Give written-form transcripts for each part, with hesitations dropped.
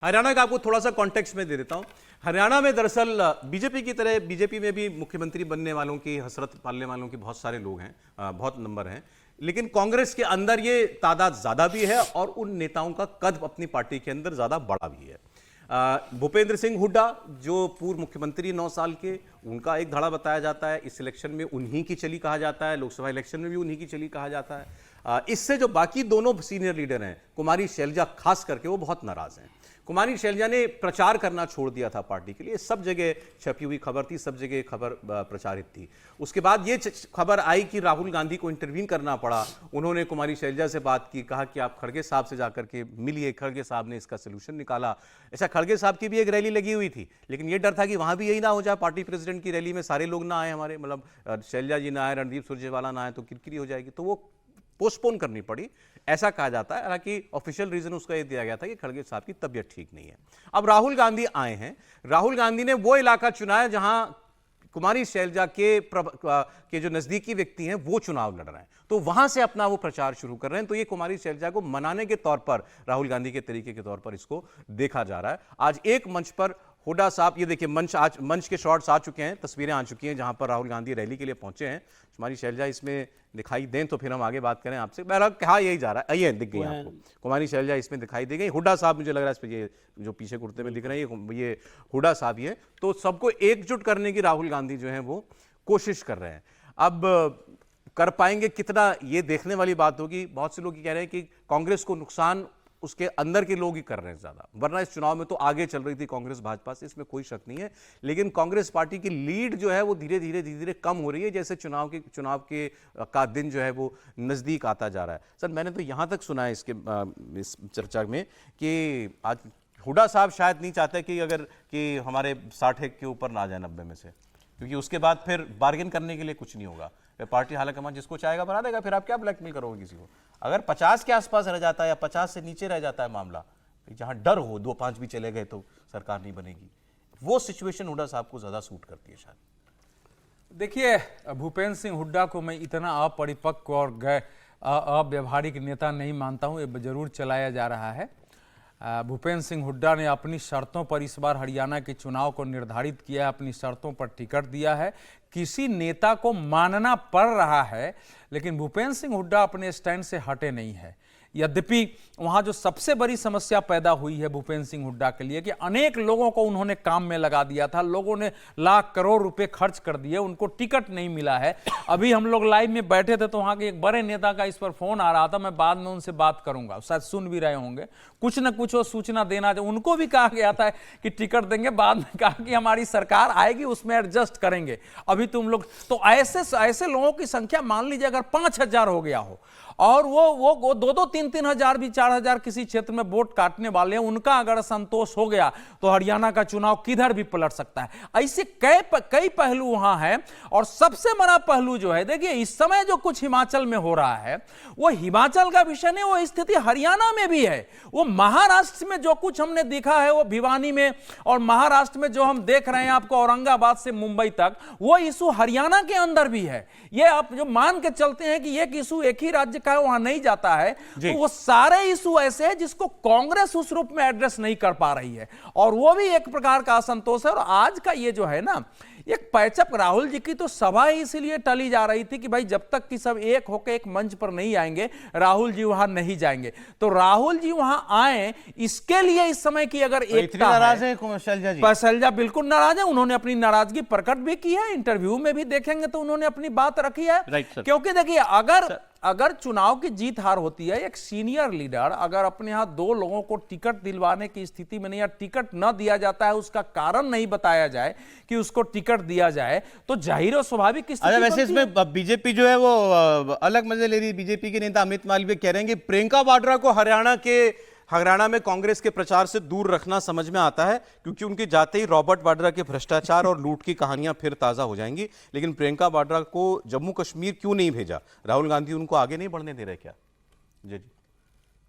हरियाणा का आपको थोड़ा सा कॉन्टेक्स्ट में दे देता हूं। हरियाणा में दरअसल बीजेपी की तरह बीजेपी में भी मुख्यमंत्री बनने वालों की हसरत पालने वालों की बहुत सारे लोग हैं, बहुत नंबर हैं, लेकिन कांग्रेस के अंदर ये तादाद ज्यादा भी है और उन नेताओं का कद अपनी पार्टी के अंदर ज्यादा बड़ा भी है। भूपेंद्र सिंह हुड्डा जो पूर्व मुख्यमंत्री 9 साल के, उनका एक धड़ा बताया जाता है। इस इलेक्शन में उन्हीं की चली कहा जाता है, लोकसभा इलेक्शन में भी उन्हीं की चली कहा जाता है। इससे जो बाकी दोनों सीनियर लीडर हैं, कुमारी शैलजा खास करके, वो बहुत नाराज हैं। कुमारी शैलजा ने प्रचार करना छोड़ दिया था पार्टी के लिए, सब जगह छपी हुई खबर थी, सब जगह खबर प्रचारित थी। उसके बाद ये खबर आई कि राहुल गांधी को इंटरवीन करना पड़ा। उन्होंने कुमारी शैलजा से बात की, कहा कि आप खड़गे साहब से जाकर के मिलिए। खड़गे साहब ने इसका सोल्यूशन निकाला। ऐसा खड़गे साहब की भी एक रैली लगी हुई थी, लेकिन ये डर था कि वहां भी यही ना हो जाए, पार्टी प्रेसिडेंट की रैली में सारे लोग ना आए, हमारे मतलब शैलजा जी ना आए, रणदीप सुरजेवाला ना आए तो किरकिरी हो जाएगी, तो वो पोस्टपोन करनी पड़ी, ऐसा कहा जाता है। हालांकि ऑफिशियल रीजन उसका यह दिया गया था कि खड़गे साहब की तबीयत ठीक नहीं है। अब राहुल गांधी आए हैं। राहुल गांधी ने वो इलाका चुना है जहां कुमारी शैलजा के जो नजदीकी व्यक्ति हैं वो चुनाव लड़ रहे हैं, तो वहां से अपना वो प्रचार शुरू कर रहे हैं। तो ये कुमारी शैलजा को मनाने के तौर पर, राहुल गांधी के तरीके के तौर पर इसको देखा जा रहा है। आज एक मंच पर हुड्डा साहब, ये देखिए मंच के शॉट्स आ चुके हैं, तस्वीरें आ चुकी हैं जहां पर राहुल गांधी रैली के लिए पहुंचे हैं। कुमारी शैलजा इसमें दिखाई दें तो फिर हम आगे बात करें आपसे। बहरहाल कहा यही जा रहा है, ये दिख गई आपको कुमारी शैलजा इसमें दिखाई दे गई। हुड्डा साहब मुझे लग रहा है इस पे, ये जो पीछे कुर्ते में दिख रहे हैं ये हुड्डा साहब ही है। तो सबको एकजुट करने की राहुल गांधी जो है वो कोशिश कर रहे हैं। अब कर पाएंगे कितना, ये देखने वाली बात होगी। बहुत से लोग ये कह रहे हैं कि कांग्रेस को नुकसान उसके अंदर के लोग ही कर रहे हैं ज्यादा, वरना इस चुनाव में तो आगे चल रही थी कांग्रेस भाजपा से, इसमें कोई शक नहीं है। लेकिन कांग्रेस पार्टी की लीड जो है वो धीरे धीरे कम हो रही है, जैसे चुनाव के का दिन जो है वो नजदीक आता जा रहा है। सर, मैंने तो यहां तक सुना है इस चर्चा में कि आज हुड्डा साहब शायद नहीं चाहते कि हमारे 60 के ऊपर ना जाए 90 में से, क्योंकि उसके बाद फिर बार्गेन करने के लिए कुछ नहीं होगा। पार्टी हालांकि जिसको चाहेगा बना देगा, फिर आप क्या ब्लैकमेल करोगे किसी को। अगर 50 के आसपास रह जाता है या 50 से नीचे रह जाता है मामला, जहां डर हो 2-5 भी चले गए तो सरकार नहीं बनेगी, वो सिचुएशन हुड्डा साहब को ज्यादा सूट करती है शायद। देखिए, भूपेंद्र सिंह हुड्डा को मैं इतना अपरिपक्व और अव्यवहारिक नेता नहीं मानता हूं। ये जरूर चलाया जा रहा है। भूपेंद्र सिंह हुड्डा ने अपनी शर्तों पर इस बार हरियाणा के चुनाव को निर्धारित किया है, अपनी शर्तों पर टिकट दिया है। किसी नेता को मानना पड़ रहा है, लेकिन भूपेंद्र सिंह हुड्डा अपने स्टैंड से हटे नहीं है। यद्यपि वहां जो सबसे बड़ी समस्या पैदा हुई है भूपेंद्र सिंह हुड्डा के लिए कि अनेक लोगों को उन्होंने काम में लगा दिया था, लोगों ने लाख करोड़ रुपए खर्च कर दिए, उनको टिकट नहीं मिला है। अभी हम लोग लाइव में बैठे थे तो वहां के एक बड़े नेता का इस पर फोन आ रहा था, मैं बाद में उनसे बात करूंगा, शायद सुन भी रहे होंगे। कुछ न कुछ वो सूचना देना, जो उनको भी कहा गया था कि टिकट देंगे, बाद में कहा कि हमारी सरकार आएगी उसमें एडजस्ट करेंगे, अभी तुम लोग। तो ऐसे लोगों की संख्या मान लीजिए अगर 5000 हो गया हो और वो 2-3 हजार भी 4000 किसी क्षेत्र में वोट काटने वाले हैं, उनका अगर संतोष हो गया तो हरियाणा का चुनाव किधर भी पलट सकता है। ऐसे कई पहलू वहां हैं। और सबसे बड़ा पहलू जो है, देखिए इस समय जो कुछ हिमाचल में हो रहा है वो हिमाचल का विषय नहीं, वो स्थिति हरियाणा में भी है। वो महाराष्ट्र में जो कुछ हमने देखा है वो भिवानी में, और महाराष्ट्र में जो हम देख रहे हैं आपको औरंगाबाद से मुंबई तक, वो इशू हरियाणा के अंदर भी है। ये आप जो मान के चलते हैं कि एक इशू एक ही राज्य का है वहां नहीं जाता है, तो वो सारे इशू ऐसे हैं जिसको कांग्रेस उस रूप में एड्रेस नहीं कर पा रही है, और वो भी एक प्रकार का असंतोष है। और आज का ये जो है ना, एक पैचअप, राहुल जी की तो सभा ही इसीलिए टली जा रही थी कि भाई जब तक कि सब एक होकर एक मंच पर नहीं आएंगे, राहुल जी वहां नहीं जाएंगे। तो राहुल जी वहां आए, इसके लिए इस समय की अगर एकता नाराज है शैलजा जी, शैलजा बिल्कुल नाराज है। उन्होंने अपनी नाराजगी प्रकट भी की है, इंटरव्यू में भी देखेंगे तो उन्होंने अपनी बात रखी है। क्योंकि देखिए अगर चुनाव की जीत हार होती है, एक सीनियर लीडर अगर अपने यहां 2 लोगों को टिकट दिलवाने की स्थिति में नहीं, या टिकट न दिया जाता है, उसका कारण नहीं बताया जाए कि उसको टिकट दिया जाए, तो जाहिर और स्वाभाविक स्थिति। वैसे इसमें बीजेपी जो है वो अलग मजे ले रही है। बीजेपी के नेता अमित मालवीय कह रहे हैं कि प्रियंका वाड्रा को हरियाणा में कांग्रेस के प्रचार से दूर रखना समझ में आता है, क्योंकि उनके जाते ही रॉबर्ट वाड्रा के भ्रष्टाचार और लूट की कहानियां फिर ताजा हो जाएंगी। लेकिन प्रियंका वाड्रा को जम्मू कश्मीर क्यों नहीं भेजा? राहुल गांधी उनको आगे नहीं बढ़ने दे रहे क्या? जी जी,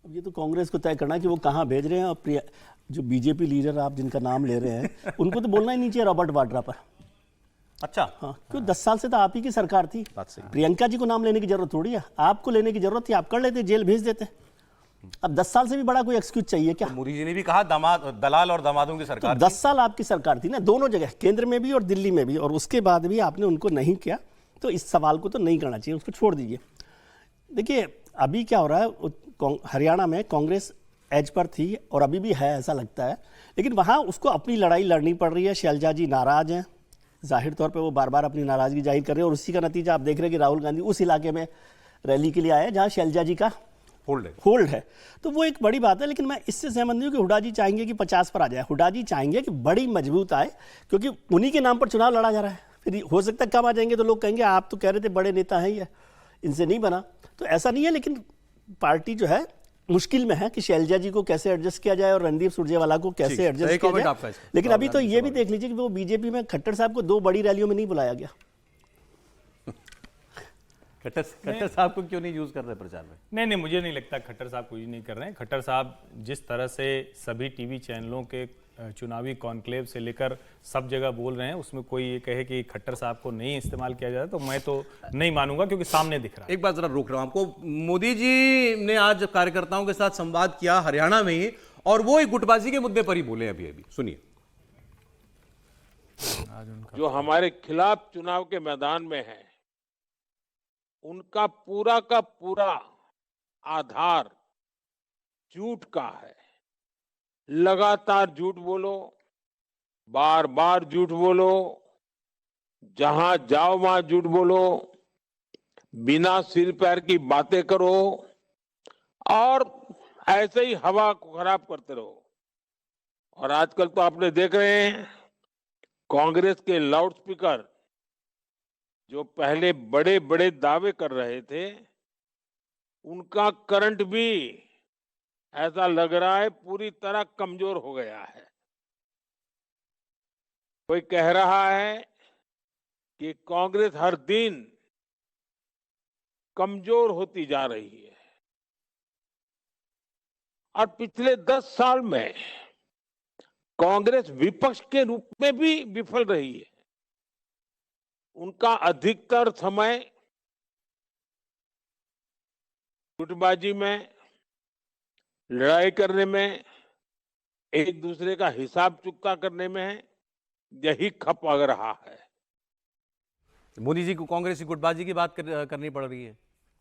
अब ये तो कांग्रेस को तय करना है कि वो कहां भेज रहे हैं। और जो बीजेपी लीडर आप जिनका नाम ले रहे हैं उनको तो बोलना ही नहीं चाहिए रॉबर्ट वाड्रा पर। अच्छा, हाँ, क्यों 10 साल से तो आप ही की सरकार थी। प्रियंका जी को नाम लेने की जरूरत थोड़ी है, आपको लेने की जरूरत थी, आप कर लेते, जेल भेज देते। अब 10 साल से भी बड़ा कोई एक्सक्यूज चाहिए क्या? मोदी जी ने भी कहा दलाल और दामादों की तो सरकार 10 साल आपकी सरकार थी ना, दोनों जगह, केंद्र में भी और दिल्ली में भी, और उसके बाद भी आपने उनको नहीं किया, तो इस सवाल को तो नहीं करना चाहिए, उसको छोड़ दीजिए। देखिए अभी क्या हो रहा है, हरियाणा में कांग्रेस एज पर थी और अभी भी है ऐसा लगता है, लेकिन वहाँ उसको अपनी लड़ाई लड़नी पड़ रही है। शैलजा जी नाराज हैं, जाहिर तौर पे वो बार बार अपनी नाराज़गी जाहिर कर रहे हैं, और उसी का नतीजा आप देख रहे हैं कि राहुल गांधी उस इलाके में रैली के लिए आए जहाँ शैलजा जी का होल्ड है। तो वो एक बड़ी बात है, लेकिन मैं इससे सहमत नहीं हूँ कि हुड्डा जी चाहेंगे कि 50 पर आ जाए। हुड्डा जी चाहेंगे कि बड़ी मजबूत आए, क्योंकि उन्हीं के नाम पर चुनाव लड़ा जा रहा है। फिर हो सकता है कम आ जाएंगे तो लोग कहेंगे आप तो कह रहे थे बड़े नेता हैं ये, इनसे नहीं बना। तो ऐसा नहीं है, लेकिन पार्टी जो है मुश्किल में है कि शैलजा जी को कैसे एडजस्ट किया जाए और रणदीप सुरजेवाला को कैसे एडजस्ट किया जाए। लेकिन अभी तो ये भी देख लीजिए कि वो बीजेपी में खट्टर साहब को 2 बड़ी रैलियों में नहीं बुलाया गया। खट्टर साहब को क्यों नहीं यूज कर रहे प्रचार में? नहीं, मुझे नहीं लगता खट्टर साहब को यूज नहीं कर रहे हैं। खट्टर साहब जिस तरह से सभी टीवी चैनलों के चुनावी कॉन्क्लेव से लेकर सब जगह बोल रहे हैं, उसमें कोई ये कहे कि खट्टर साहब को नहीं इस्तेमाल किया जाता, तो मैं तो नहीं मानूंगा, क्योंकि सामने दिख रहा है। एक बात जरा रोक रहा हूं आपको, मोदी जी ने आज कार्यकर्ताओं के साथ संवाद किया हरियाणा में ही, और वो एक गुटबाजी के मुद्दे पर ही बोले अभी सुनिए। जो हमारे खिलाफ चुनाव के मैदान में है, उनका पूरा का पूरा आधार झूठ का है। लगातार झूठ बोलो, बार बार झूठ बोलो, जहां जाओ वहां झूठ बोलो, बिना सिर पैर की बातें करो, और ऐसे ही हवा को खराब करते रहो। और आजकल तो आपने देख रहे हैं, कांग्रेस के लाउड स्पीकर जो पहले बड़े बड़े दावे कर रहे थे, उनका करंट भी ऐसा लग रहा है पूरी तरह कमजोर हो गया है। कोई कह रहा है कि कांग्रेस हर दिन कमजोर होती जा रही है, और पिछले 10 साल में कांग्रेस विपक्ष के रूप में भी विफल रही है। उनका अधिकतर समय गुटबाजी में, लड़ाई करने में, एक दूसरे का हिसाब चुकता करने में है। यही खप लग रहा है। मोदी जी को कांग्रेस की गुटबाजी की बात करनी पड़ रही है।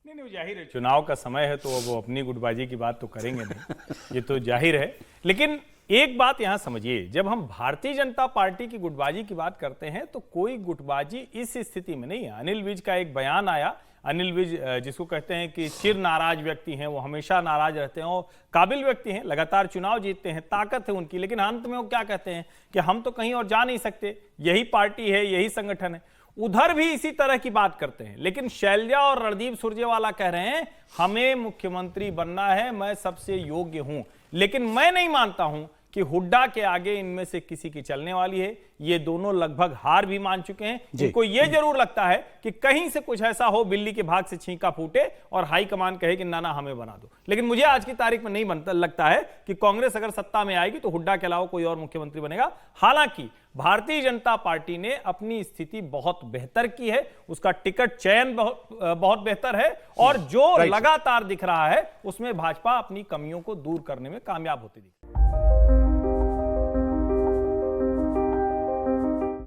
नहीं, जाहिर है चुनाव का समय है, तो वो अपनी गुटबाजी की बात तो करेंगे नहीं, ये तो जाहिर है। लेकिन एक बात यहां समझिए, जब हम भारतीय जनता पार्टी की गुटबाजी की बात करते हैं, तो कोई गुटबाजी इस स्थिति में नहीं है। अनिल विज का एक बयान आया, अनिल विज जिसको कहते हैं कि चिर नाराज व्यक्ति हैं, वो हमेशा नाराज रहते हैं और काबिल व्यक्ति हैं, लगातार चुनाव जीतते हैं, ताकत है उनकी, लेकिन अंत में वो क्या कहते हैं कि हम तो कहीं और जा नहीं सकते, यही पार्टी है, यही संगठन है। उधर भी इसी तरह की बात करते हैं, लेकिन शैलजा और रणदीप सुरजेवाला कह रहे हैं हमें मुख्यमंत्री बनना है, मैं सबसे योग्य हूं। लेकिन मैं नहीं मानता हूं कि हुड्डा के आगे इनमें से किसी की चलने वाली है। ये दोनों लगभग हार भी मान चुके हैं। इनको ये जरूर लगता है कि कहीं से कुछ ऐसा हो, बिल्ली के भाग से छींका फूटे और हाईकमान कहे कि ना हमें बना दो। लेकिन मुझे आज की तारीख में नहीं लगता है कि कांग्रेस अगर सत्ता में आएगी तो हुड्डा के अलावा कोई और मुख्यमंत्री बनेगा। हालांकि भारतीय जनता पार्टी ने अपनी स्थिति बहुत बेहतर की है, उसका टिकट चयन बहुत बेहतर है, और जो लगातार दिख रहा है उसमें भाजपा अपनी कमियों को दूर करने में कामयाब होती दिखती है।